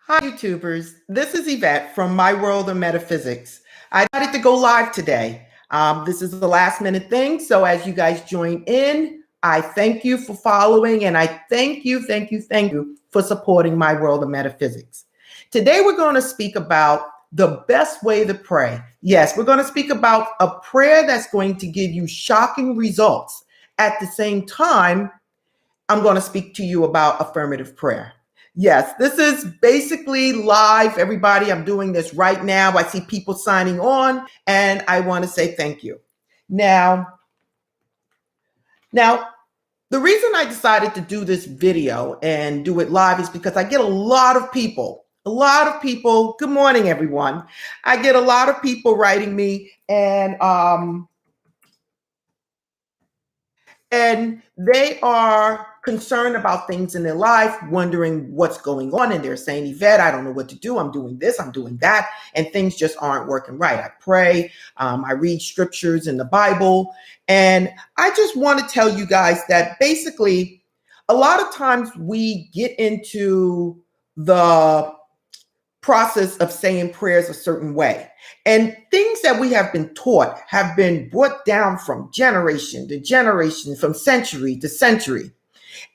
Hi, YouTubers. This is Yvette from My World of Metaphysics. I decided to go live today. This is the last minute thing. So as you guys join in, I thank you for following and I thank you for supporting My World of Metaphysics. Today, we're going to speak about the best way to pray. Yes, we're going to speak about a prayer that's going to give you shocking results. At the same time, I'm going to speak to you about affirmative prayer. Yes, this is basically live, everybody. I'm doing this right now. I see people signing on, and I want to say thank you. Now, the reason I decided to do this video and do it live is because I get a lot of people. Good morning, everyone. I get a lot of people writing me, and they are concerned about things in their life, wondering what's going on. And they're saying, Yvette, I don't know what to do. I'm doing this, I'm doing that. And things just aren't working right. I pray, I read scriptures in the Bible. And I just want to tell you guys that basically, a lot of times we get into the process of saying prayers a certain way. And things that we have been taught have been brought down from generation to generation, from century to century.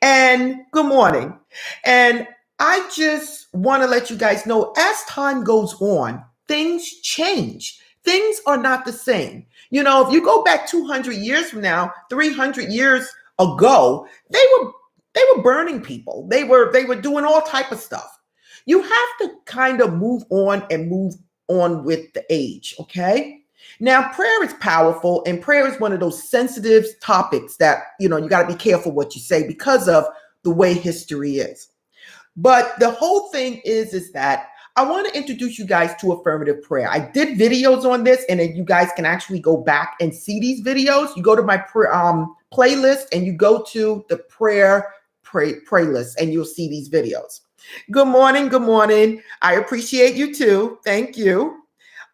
And good morning. And I just want to let you guys know, as time goes on, things change. Things are not the same. You know, if you go back 200 years from now, 300 years ago, they were burning people. They were doing all type of stuff. You have to kind of move on and move on with the age, okay? Now, prayer is powerful, and prayer is one of those sensitive topics that, you got to be careful what you say because of the way history is. But the whole thing is that I want to introduce you guys to affirmative prayer. I did videos on this, and then you guys can actually go back and see these videos. You go to my playlist, and you go to the prayer list, and you'll see these videos. Good morning. Good morning. I appreciate you too. Thank you.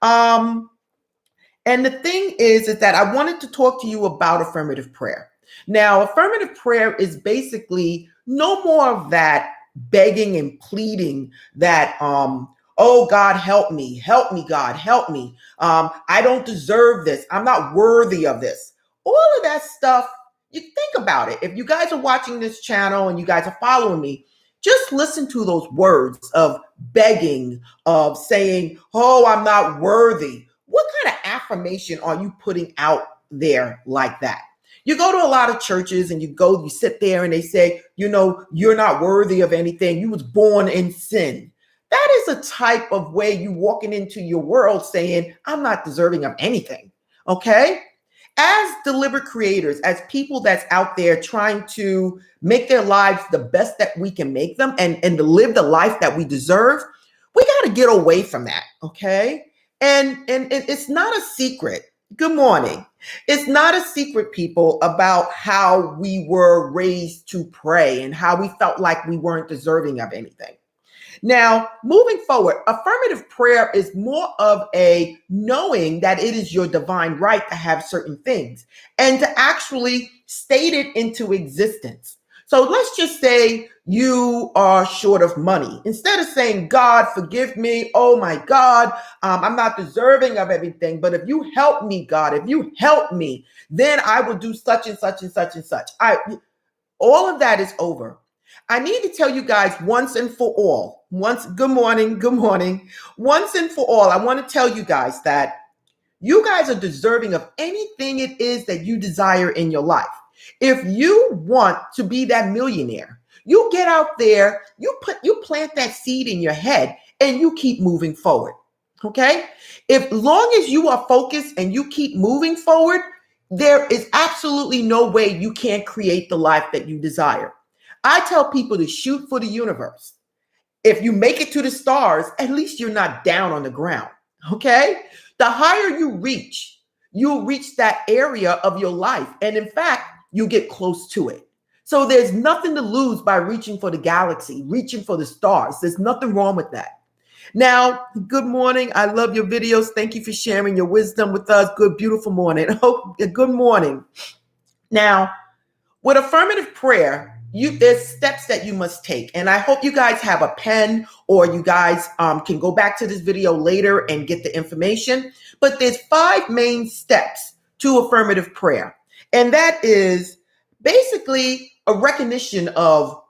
And the thing is that I wanted to talk to you about affirmative prayer. Now, affirmative prayer is basically no more of that begging and pleading that, oh, God, help me, God, help me. I don't deserve this. I'm not worthy of this. All of that stuff, you think about it. If you guys are watching this channel and you guys are following me, just listen to those words of begging, of saying, oh, I'm not worthy. What kind of affirmation are you putting out there like that? You go to a lot of churches and you sit there and they say, you're not worthy of anything. You was born in sin. That is a type of way you walking into your world saying, I'm not deserving of anything. Okay? As deliberate creators, as people that's out there trying to make their lives the best that we can make them and to live the life that we deserve, we got to get away from that. Okay? And it's not a secret. Good morning. It's not a secret, people, about how we were raised to pray and how we felt like we weren't deserving of anything. Now, moving forward, affirmative prayer is more of a knowing that it is your divine right to have certain things and to actually state it into existence. So let's just say you are short of money. Instead of saying, God, forgive me. Oh my God, I'm not deserving of everything. But if you help me, God, if you help me, then I will do such and such and such and such. All of that is over. I need to tell you guys once and for all, good morning. Once and for all, I want to tell you guys that you guys are deserving of anything it is that you desire in your life. If you want to be that millionaire, you get out there, you plant that seed in your head and you keep moving forward. Okay? If long as you are focused and you keep moving forward, there is absolutely no way you can't create the life that you desire. I tell people to shoot for the universe. If you make it to the stars, at least you're not down on the ground. Okay? The higher you reach, you'll reach that area of your life. And in fact, you get close to it. So there's nothing to lose by reaching for the galaxy, reaching for the stars. There's nothing wrong with that. Now, good morning. I love your videos. Thank you for sharing your wisdom with us. Good, beautiful morning. Good morning. Now, with affirmative prayer, there's steps that you must take. And I hope you guys have a pen, or you guys can go back to this video later and get the information. But there's 5 main steps to affirmative prayer. And that is basically a recognition of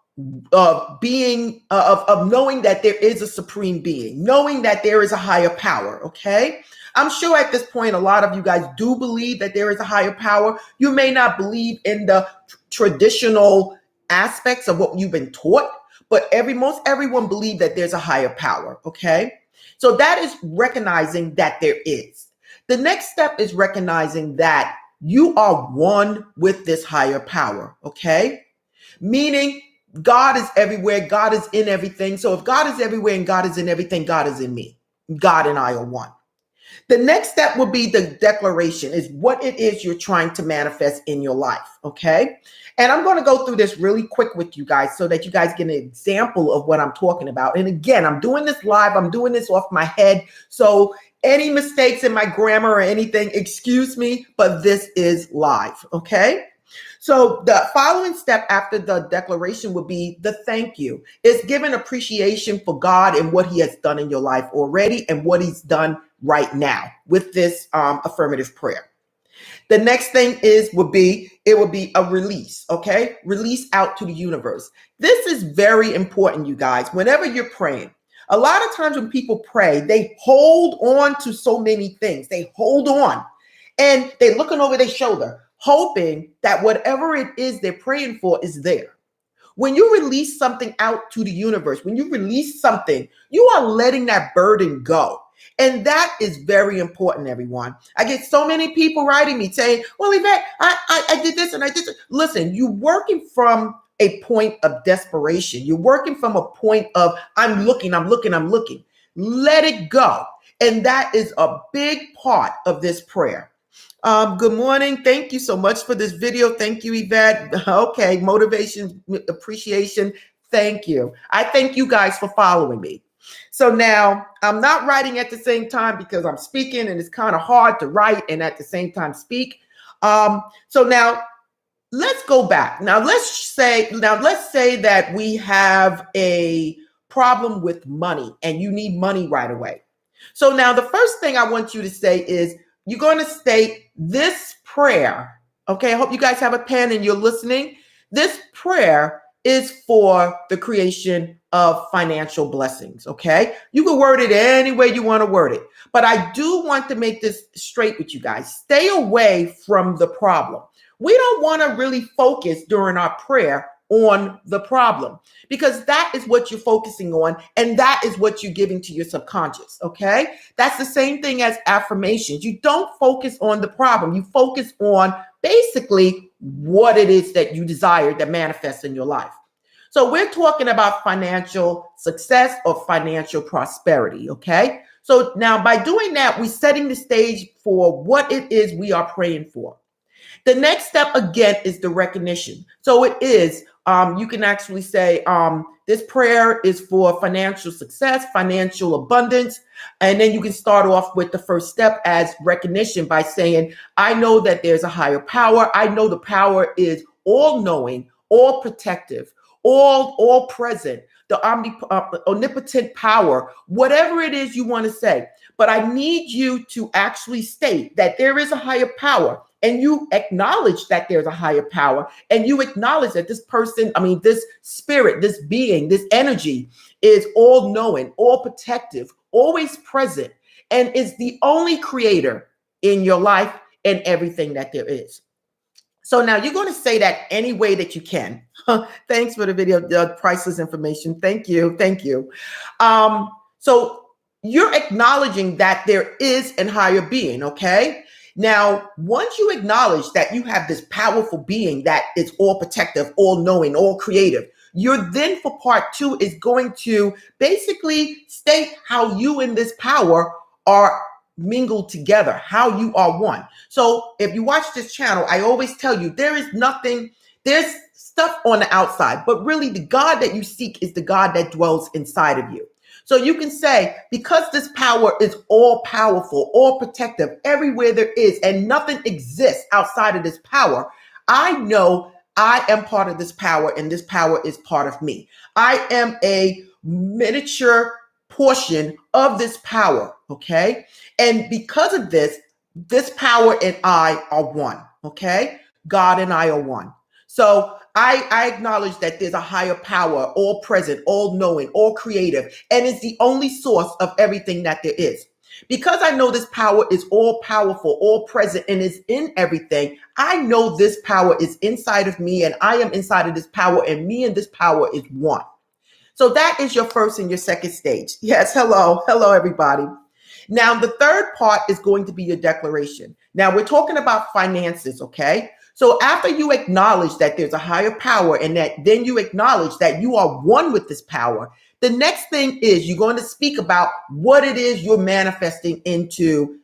being, of knowing that there is a supreme being, knowing that there is a higher power. Okay. I'm sure at this point, a lot of you guys do believe that there is a higher power. You may not believe in the traditional aspects of what you've been taught, but most everyone believe that there's a higher power. Okay. So that is recognizing that there is. The next step is recognizing that you are one with this higher power. Okay. Meaning God is everywhere. God is in everything. So if God is everywhere and God is in everything, God is in me. God and I are one. The next step will be the declaration, is what it is you're trying to manifest in your life. Okay. And I'm going to go through this really quick with you guys so that you guys get an example of what I'm talking about. And again, I'm doing this live. I'm doing this off my head. So any mistakes in my grammar or anything, excuse me, but this is live. Okay. So the following step after the declaration would be the thank you. It's giving appreciation for God and what he has done in your life already and what he's done right now with this affirmative prayer. The next thing would be a release. Okay. Release out to the universe. This is very important, you guys. Whenever you're praying, a lot of times when people pray, they hold on to so many things. They hold on and they're looking over their shoulder, hoping that whatever it is they're praying for is there. When you release something out to the universe, when you release something, you are letting that burden go. And that is very important, everyone. I get so many people writing me saying, well, Yvette, I did this and I did this. Listen, you're working from a point of desperation. You're working from a point of, I'm looking. Let it go. And that is a big part of this prayer. Good morning. Thank you so much for this video. Thank you, Yvette. Okay. Motivation, appreciation. Thank you. I thank you guys for following me. So now I'm not writing at the same time because I'm speaking and it's kind of hard to write and at the same time speak. So now let's go back. Now let's say that we have a problem with money and you need money right away. So now the first thing I want you to say is, you're going to state this prayer. Okay. I hope you guys have a pen and you're listening. This prayer is for the creation of financial blessings. Okay. You can word it any way you want to word it, but I do want to make this straight with you guys. Stay away from the problem. We don't want to really focus during our prayer on the problem, because that is what you're focusing on and that is what you're giving to your subconscious. Okay. That's the same thing as affirmations. You don't focus on the problem. You focus on basically what it is that you desire that manifests in your life. So we're talking about financial success or financial prosperity. Okay. So now by doing that, we're setting the stage for what it is we are praying for. The next step again is the recognition. So it is, you can actually say, this prayer is for financial success, financial abundance. And then you can start off with the first step as recognition by saying, I know that there's a higher power. I know the power is all knowing, all protective, all present, the omnipotent power, whatever it is you want to say. But I need you to actually state that there is a higher power. And you acknowledge that there's a higher power, and you acknowledge that this person, this spirit, this being, this energy is all knowing, all protective, always present, and is the only creator in your life and everything that there is. So now you're going to say that any way that you can. Thanks for the video, the priceless information. Thank you. Thank you. So you're acknowledging that there is a higher being. Okay. Now, once you acknowledge that you have this powerful being that is all protective, all knowing, all creative, you're then for part 2 is going to basically state how you and this power are mingled together, how you are one. So if you watch this channel, I always tell you there's stuff on the outside, but really the God that you seek is the God that dwells inside of you. So you can say, because this power is all powerful, all protective, everywhere there is, and nothing exists outside of this power, I know I am part of this power and this power is part of me. I am a miniature portion of this power, okay? And because of this, this power and I are one, okay? God and I are one. So I acknowledge that there's a higher power, all present, all knowing, all creative, and it's the only source of everything that there is. Because I know this power is all powerful, all present, and is in everything, I know this power is inside of me and I am inside of this power, and me and this power is one. So that is your first and your second stage. Yes, hello, everybody. Now, the third part is going to be your declaration. Now, we're talking about finances, okay? So after you acknowledge that there's a higher power and that then you acknowledge that you are one with this power, the next thing is you're going to speak about what it is you're manifesting into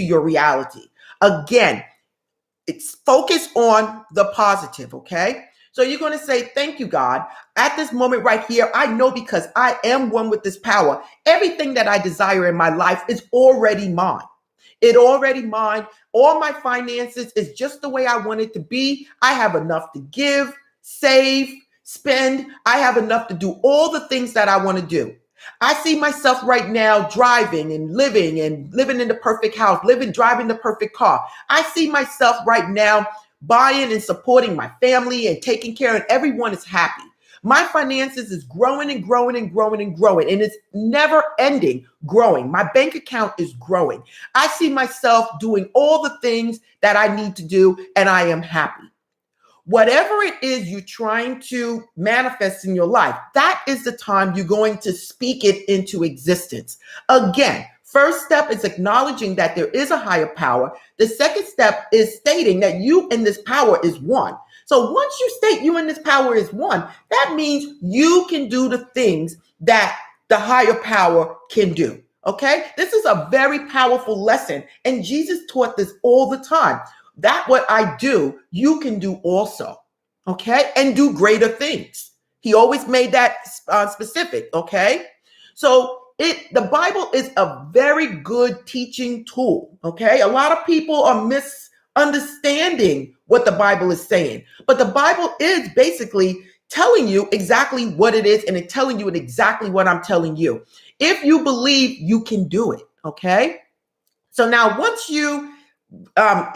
your reality. Again, it's focused on the positive, okay? So you're going to say, thank you, God. At this moment right here, I know because I am one with this power. Everything that I desire in my life is already mine. It already mine. All my finances is just the way I want it to be. I have enough to give, save, spend. I have enough to do all the things that I want to do. I see myself right now driving and living in the perfect house, driving the perfect car. I see myself right now buying and supporting my family and taking care, and everyone is happy. My finances is growing and growing and growing and growing, and it's never ending growing. My bank account is growing. I see myself doing all the things that I need to do, and I am happy. Whatever it is you're trying to manifest in your life, that is the time you're going to speak it into existence. Again, first step is acknowledging that there is a higher power. The second step is stating that you and this power is one. So once you state you and this power is one, that means you can do the things that the higher power can do. Okay? This is a very powerful lesson. And Jesus taught this all the time. That what I do, you can do also, okay? And do greater things. He always made that specific, okay? So the Bible is a very good teaching tool, okay? A lot of people are misunderstanding what the Bible is saying, but the Bible is basically telling you exactly what it is, and it's telling you exactly what I'm telling you. If you believe, you can do it, okay? So now once you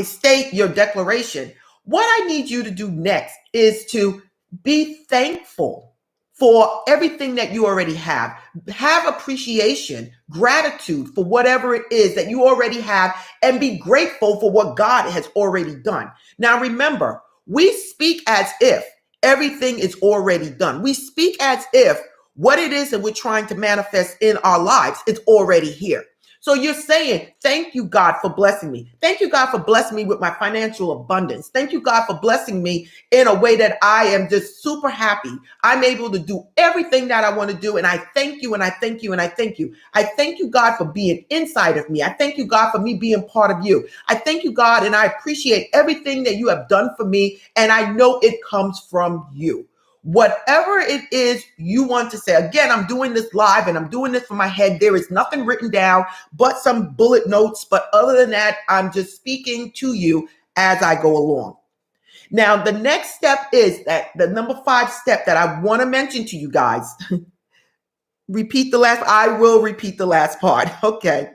state your declaration, what I need you to do next is to be thankful for everything that you already have. Have appreciation, gratitude for whatever it is that you already have, and be grateful for what God has already done. Now, remember, we speak as if everything is already done. We speak as if what it is that we're trying to manifest in our lives is already here. So you're saying, thank you, God, for blessing me. Thank you, God, for blessing me with my financial abundance. Thank you, God, for blessing me in a way that I am just super happy. I'm able to do everything that I want to do. And I thank you, and I thank you, and I thank you. I thank you, God, for being inside of me. I thank you, God, for me being part of you. I thank you, God, and I appreciate everything that you have done for me. And I know it comes from you. Whatever it is you want to say. Again, I'm doing this live and I'm doing this from my head. There is nothing written down but some bullet notes. But other than that, I'm just speaking to you as I go along. Now, the next step is that the number 5 step that I want to mention to you guys. I will repeat the last part. Okay.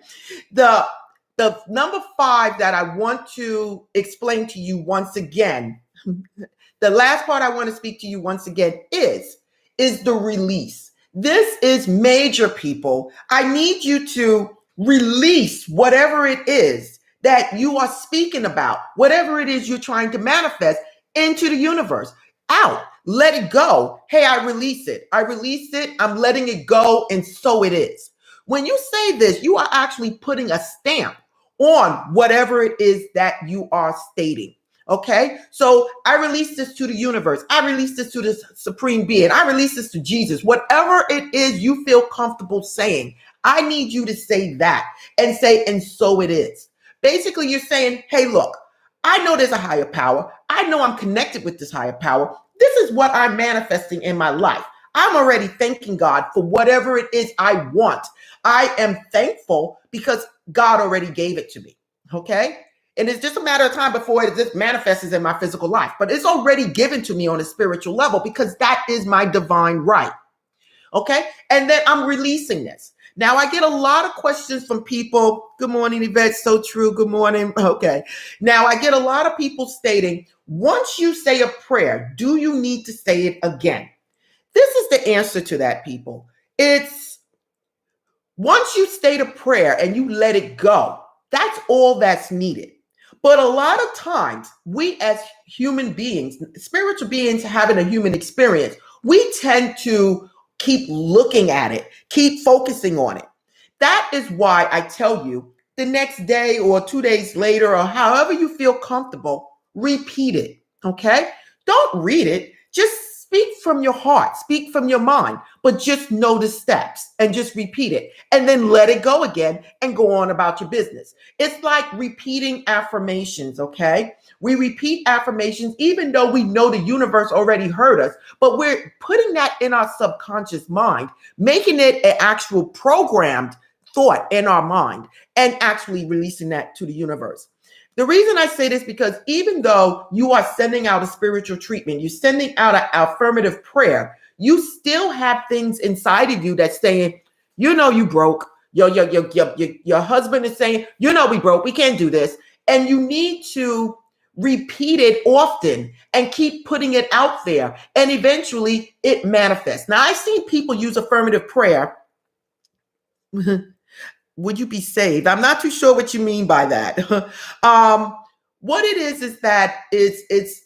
The number 5 that I want to explain to you once again. The last part I want to speak to you once again is the release. This is major, people. I need you to release whatever it is that you are speaking about, whatever it is you're trying to manifest into the universe. Out. Let it go. Hey, I release it. I release it. I'm letting it go. And so it is. When you say this, you are actually putting a stamp on whatever it is that you are stating. Okay, so I release this to the universe. I release this to the supreme being. I release this to Jesus. Whatever it is you feel comfortable saying, I need you to say that and say, and so it is. Basically, you're saying, hey, look, I know there's a higher power. I know I'm connected with this higher power. This is what I'm manifesting in my life. I'm already thanking God for whatever it is I want. I am thankful because God already gave it to me. Okay. And it's just a matter of time before it just manifests in my physical life. But it's already given to me on a spiritual level because that is my divine right. Okay. And then I'm releasing this. Now I get a lot of questions from people. Good morning, Yvette. So true. Good morning. Okay. Now I get a lot of people stating, once you say a prayer, do you need to say it again? This is the answer to that, people. It's once you state a prayer and you let it go, that's all that's needed. But a lot of times, we as human beings, spiritual beings having a human experience, we tend to keep looking at it, keep focusing on it. That is why I tell you the next day or 2 days later, or however you feel comfortable, repeat it. Okay? Don't read it. Just speak from your heart, speak from your mind, but just know the steps and just repeat it and then let it go again and go on about your business. It's like repeating affirmations, okay? We repeat affirmations even though we know the universe already heard us, but we're putting that in our subconscious mind, making it an actual programmed thought in our mind and actually releasing that to the universe. The reason I say this because even though you are sending out a spiritual treatment, you're sending out an affirmative prayer, you still have things inside of you that's saying, you know, you broke. Your husband is saying, you know, we broke. We can't do this. And you need to repeat it often and keep putting it out there. And eventually it manifests. Now, I've seen people use affirmative prayer. Would you be saved? I'm not too sure what you mean by that. What it is that it's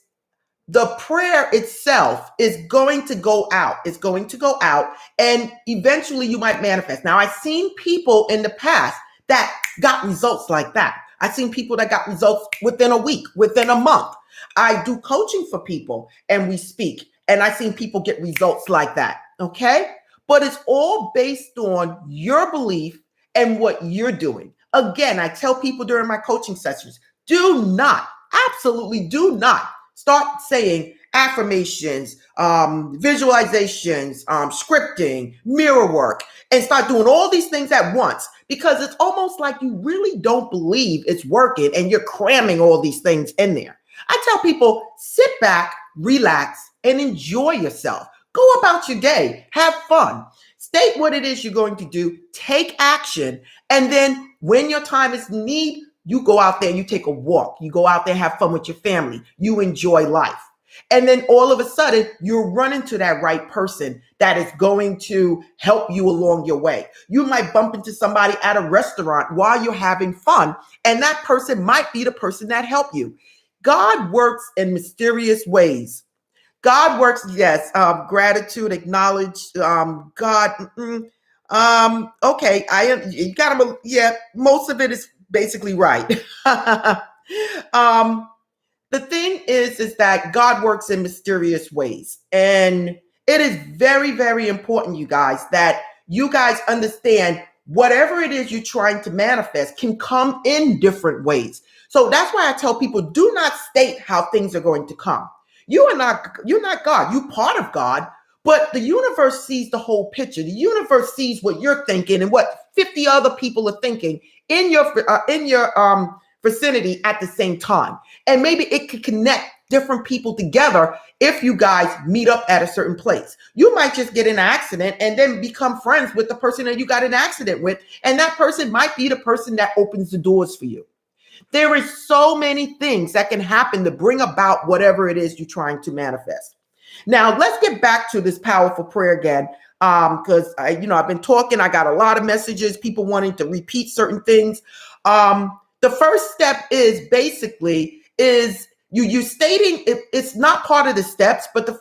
the prayer itself is going to go out. It's going to go out and eventually you might manifest. Now, I've seen people in the past that got results like that. I've seen people that got results within a week, within a month. I do coaching for people and we speak, and I've seen people get results like that. Okay. But it's all based on your belief and what you're doing. Again, I tell people during my coaching sessions, do not, absolutely do not start saying affirmations, visualizations, scripting, mirror work, and start doing all these things at once because it's almost like you really don't believe it's working and you're cramming all these things in there. I tell people, sit back, relax, and enjoy yourself. Go about your day, have fun. State what it is you're going to do, take action, and then when your time is need, you go out there and you take a walk. You go out there, have fun with your family. You enjoy life. And then all of a sudden, you're running to that right person that is going to help you along your way. You might bump into somebody at a restaurant while you're having fun, and that person might be the person that helped you. God works in mysterious ways. God works, yes. Gratitude, acknowledge God. Okay, you gotta, yeah. Most of it is basically right. The thing is that God works in mysterious ways, and it is very, very important, you guys, that you guys understand whatever it is you're trying to manifest can come in different ways. So that's why I tell people, do not state how things are going to come. You're not God. You're part of God, but the universe sees the whole picture. The universe sees what you're thinking and what 50 other people are thinking in your vicinity at the same time. And maybe it could connect different people together if you guys meet up at a certain place. You might just get in an accident and then become friends with the person that you got in an accident with, and that person might be the person that opens the doors for you. There is so many things that can happen to bring about whatever it is you're trying to manifest. Now, let's get back to this powerful prayer again, because I've been talking. I got a lot of messages, people wanting to repeat certain things. The first step is basically you stating it's not part of the steps, but the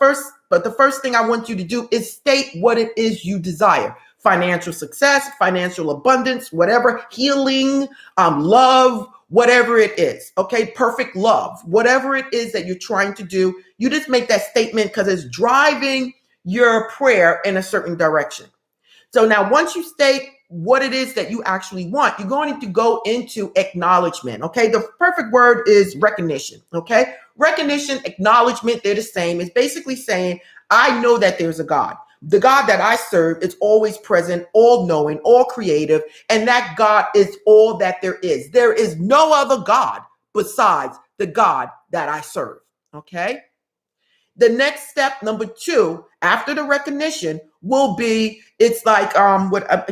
first thing I want you to do is state what it is you desire. Financial success, financial abundance, whatever, healing, love, whatever it is. Okay, perfect love, whatever it is that you're trying to do, you just make that statement because it's driving your prayer in a certain direction. So now once you state what it is that you actually want, you're going to go into acknowledgement. Okay, the perfect word is recognition. Okay, recognition, acknowledgement, they're the same. It's basically saying, I know that there's a God. The God that I serve is always present, all knowing, all creative, and that God is all that there is. There is no other God besides the God that I serve. Okay. The next step, number 2, after the recognition will be, it's like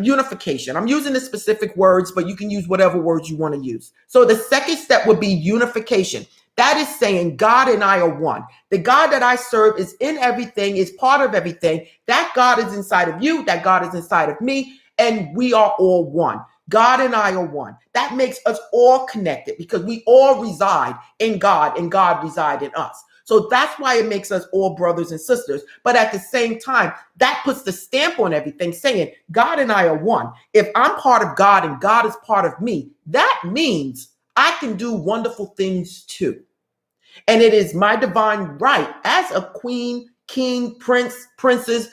unification. I'm using the specific words, but you can use whatever words you want to use. So the second step would be unification. That is saying God and I are one. The God that I serve is in everything, is part of everything. That God is inside of you. That God is inside of me. And we are all one. God and I are one. That makes us all connected because we all reside in God and God reside in us. So that's why it makes us all brothers and sisters. But at the same time, that puts the stamp on everything saying God and I are one. If I'm part of God and God is part of me, that means I can do wonderful things too. And it is my divine right as a queen, king, prince, princess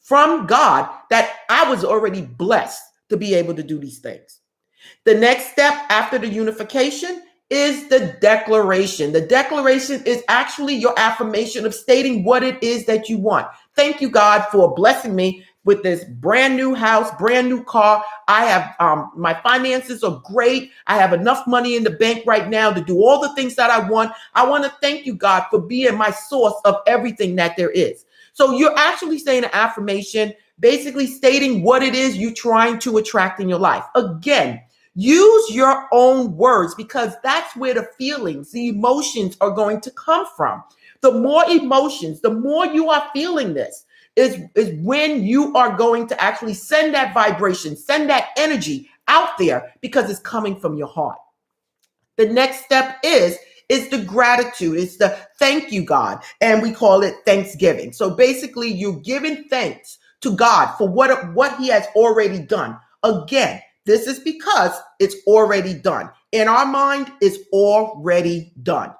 from God that I was already blessed to be able to do these things. The next step after the unification is the declaration. The declaration is actually your affirmation of stating what it is that you want. Thank you, God, for blessing me with this brand new house, brand new car. I have my finances are great. I have enough money in the bank right now to do all the things that I want. I want to thank you, God, for being my source of everything that there is. So you're actually saying an affirmation, basically stating what it is you're trying to attract in your life. Again, use your own words because that's where the feelings, the emotions are going to come from. The more emotions, the more you are feeling this is when you are going to actually send that vibration, send that energy out there because it's coming from your heart. The next step is the gratitude. It's the thank you, God. And we call it Thanksgiving. So basically you're giving thanks to God for what he has already done. Again, this is because it's already done. In our mind, it's already done.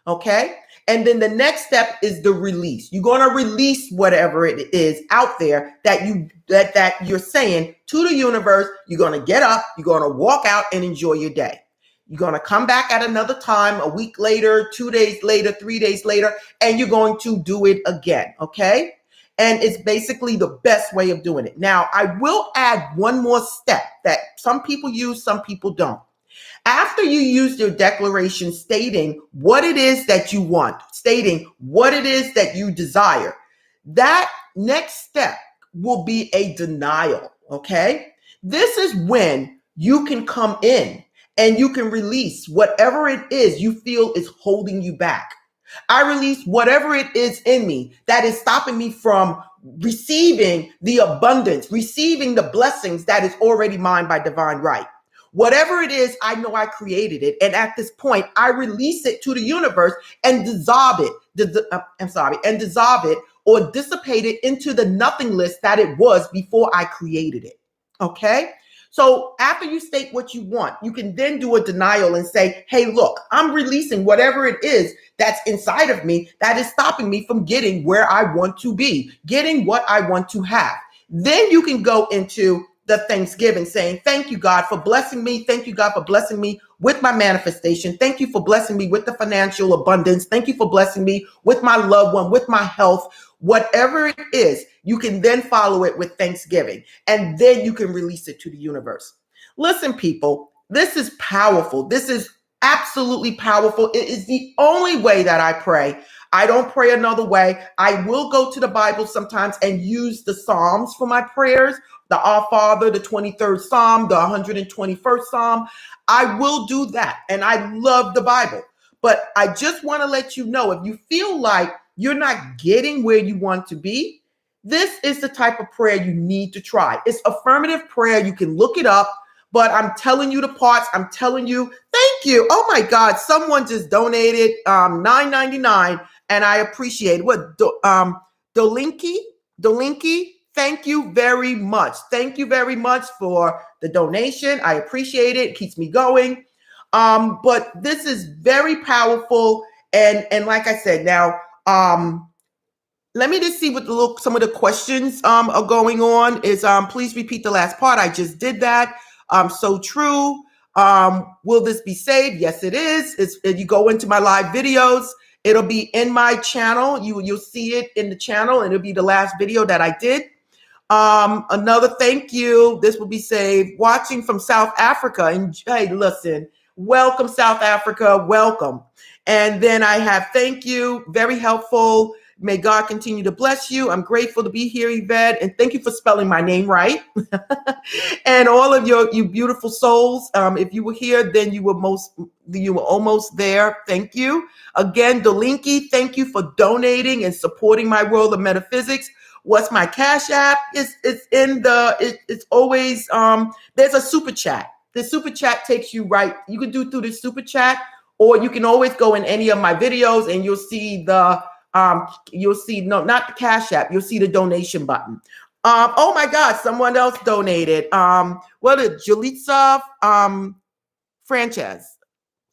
Okay. And then the next step is the release. You're going to release whatever it is out there that you're saying to the universe. You're going to get up, you're going to walk out and enjoy your day. You're going to come back at another time, a week later, 2 days later, 3 days later, and you're going to do it again. Okay. And it's basically the best way of doing it. Now, I will add one more step that some people use, some people don't. After you use your declaration stating what it is that you want, stating what it is that you desire, that next step will be a denial. Okay. This is when you can come in and you can release whatever it is you feel is holding you back. I release whatever it is in me that is stopping me from receiving the abundance, receiving the blessings that is already mine by divine right. Whatever it is, I know I created it. And at this point, I release it to the universe and dissolve it. Dissolve it or dissipate it into the nothingness that it was before I created it. Okay. So after you state what you want, you can then do a denial and say, hey, look, I'm releasing whatever it is that's inside of me that is stopping me from getting where I want to be, getting what I want to have. Then you can go into the Thanksgiving saying, thank you, God, for blessing me. Thank you, God, for blessing me with my manifestation. Thank you for blessing me with the financial abundance. Thank you for blessing me with my loved one, with my health. Whatever it is, you can then follow it with Thanksgiving, and then you can release it to the universe. Listen, people, this is powerful. This is absolutely powerful. It is the only way that I pray. I don't pray another way. I will go to the Bible sometimes and use the Psalms for my prayers, the Our Father, the 23rd Psalm, the 121st Psalm. I will do that, and I love the Bible. But I just want to let you know, if you feel like you're not getting where you want to be, this is the type of prayer you need to try. It's affirmative prayer. You can look it up, but I'm telling you the parts. I'm telling you, thank you. Oh my God, someone just donated $9.99, and I appreciate it. What, Dolinky? Thank you very much. Thank you very much for the donation. I appreciate it. It keeps me going. But this is very powerful. And like I said, now, let me just see what some of the questions are going on. Is please repeat the last part. I just did that. So true. Will this be saved? Yes, it is. If you go into my live videos, it'll be in my channel. You'll see it in the channel, and it'll be the last video that I did. Another thank you. This will be saved. Watching from South Africa. And hey, listen, Welcome, South Africa. Welcome. And then I have thank you. Very helpful. May God continue to bless you. I'm grateful to be here, Yvette. And thank you for spelling my name right. And all of you beautiful souls. If you were here, then you were almost there. Thank you. Again, Dolinki, thank you for donating and supporting my world of metaphysics. What's my Cash App? It's always there's a super chat. The super chat takes you right. You can do through the super chat, or you can always go in any of my videos and you'll see not the Cash App, you'll see the donation button. Oh my God, someone else donated. What is Julitsa Frances?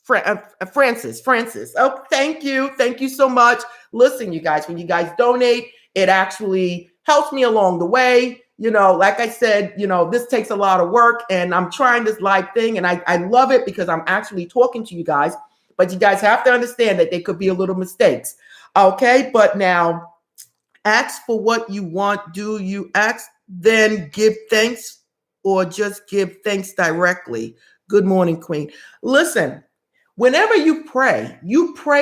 Francis. Oh, thank you. Thank you so much. Listen, you guys, when you guys donate, it actually helps me along the way. Like I said, this takes a lot of work, and I'm trying this live thing, and I love it because I'm actually talking to you guys, but you guys have to understand that there could be a little mistakes. Okay. But now ask for what you want. Do you ask, then give thanks, or just give thanks directly? Good morning, Queen. Listen, whenever you pray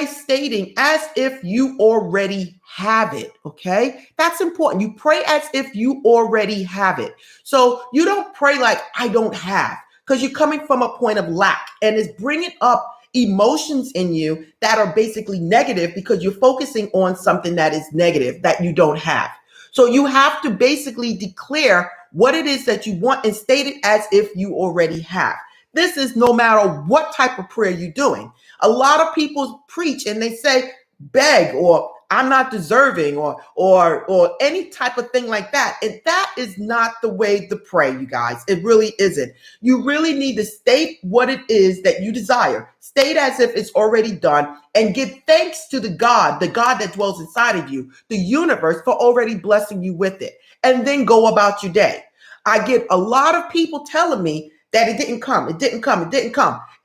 stating as if you already have it, okay? That's important. You pray as if you already have it. So you don't pray like I don't have, because you're coming from a point of lack, and it's bringing up emotions in you that are basically negative because you're focusing on something that is negative that you don't have. So you have to basically declare what it is that you want and state it as if you already have. This is no matter what type of prayer you're doing. A lot of people preach and they say, beg, or I'm not deserving, or any type of thing like that. And that is not the way to pray, you guys. It really isn't. You really need to state what it is that you desire. State as if it's already done, and give thanks to the God that dwells inside of you, the universe, for already blessing you with it. And then go about your day. I get a lot of people telling me that it didn't come.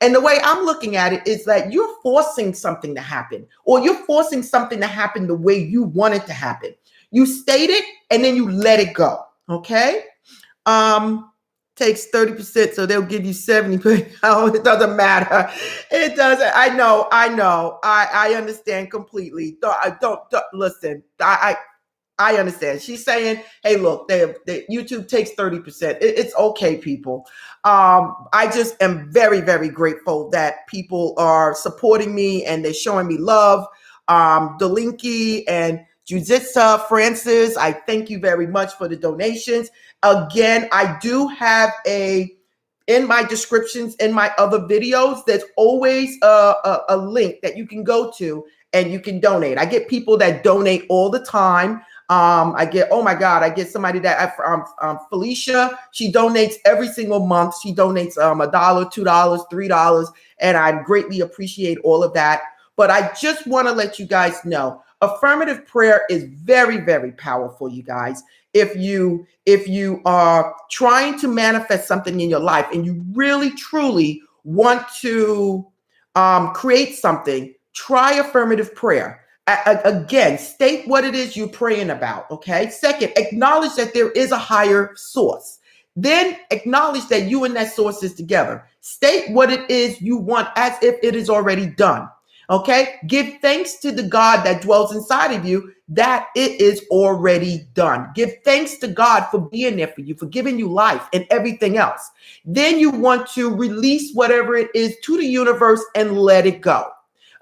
And the way I'm looking at it is that you're forcing something to happen, or you're forcing something to happen the way you want it to happen. You state it and then you let it go. Okay. Takes 30%, so they'll give you 70%. Oh, it doesn't matter. It doesn't. I know. I understand completely. Don't listen. I understand. She's saying, hey, look, YouTube takes 30%. It's okay, people. I just am very, very grateful that people are supporting me and they're showing me love. Dolinki and Juditha Francis, I thank you very much for the donations. Again, I do have in my descriptions, in my other videos, there's always a link that you can go to and you can donate. I get people that donate all the time. I get somebody that Felicia, she donates every single month. She donates $1, $2, $3, and I greatly appreciate all of that. But I just want to let you guys know, affirmative prayer is very, very powerful, you guys. If you are trying to manifest something in your life and you really, truly want to create something, try affirmative prayer. Again, state what it is you're praying about, okay? Second, acknowledge that there is a higher source. Then acknowledge that you and that source is together. State what it is you want as if it is already done, okay? Give thanks to the God that dwells inside of you that it is already done. Give thanks to God for being there for you, for giving you life and everything else. Then you want to release whatever it is to the universe and let it go.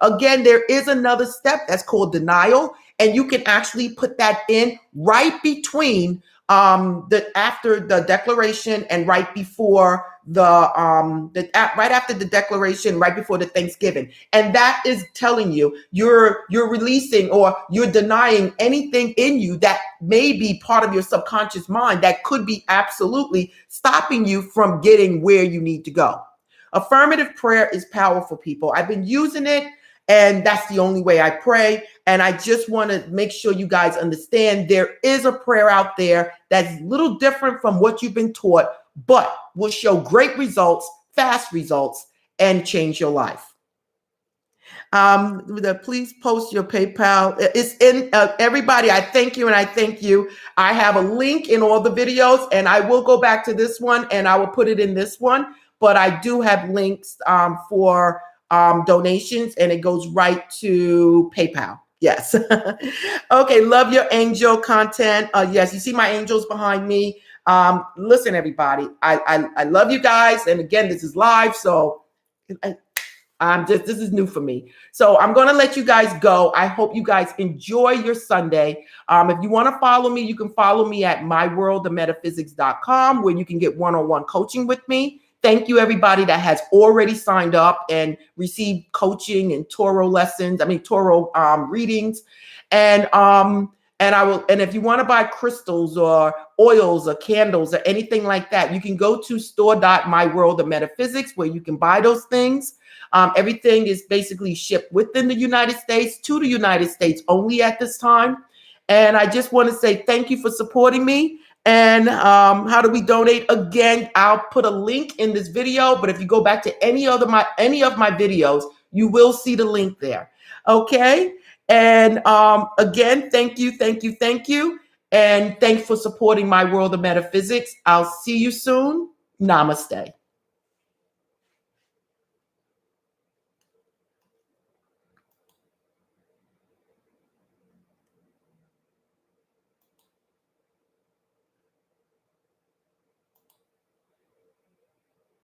Again, there is another step that's called denial, and you can actually put that in right between after the declaration and right before right after the declaration, right before the Thanksgiving. And that is telling you you're releasing or you're denying anything in you that may be part of your subconscious mind that could be absolutely stopping you from getting where you need to go. Affirmative prayer is powerful, people. I've been using it, and that's the only way I pray. And I just want to make sure you guys understand there is a prayer out there that's a little different from what you've been taught, but will show great results, fast results, and change your life. Please post your PayPal. It's in everybody. I thank you and I thank you. I have a link in all the videos, and I will go back to this one and I will put it in this one. but I do have links for donations, and it goes right to PayPal. Yes. Okay. Love your angel content. Yes. You see my angels behind me. Listen, everybody, I love you guys. And again, this is live. So this is new for me. So I'm going to let you guys go. I hope you guys enjoy your Sunday. If you want to follow me, you can follow me at myworldofmetaphysics.com, where you can get one-on-one coaching with me. Thank you, everybody that has already signed up and received coaching and tarot readings. And if you want to buy crystals or oils or candles or anything like that, you can go to store.myworldofmetaphysics, where you can buy those things. Everything is basically shipped within the United States to the United States only at this time. And I just want to say thank you for supporting me. And how do we donate? Again, I'll put a link in this video, but if you go back to any of my videos, you will see the link there. Okay. And again, thank you. And thanks for supporting My World of Metaphysics. I'll see you soon. Namaste.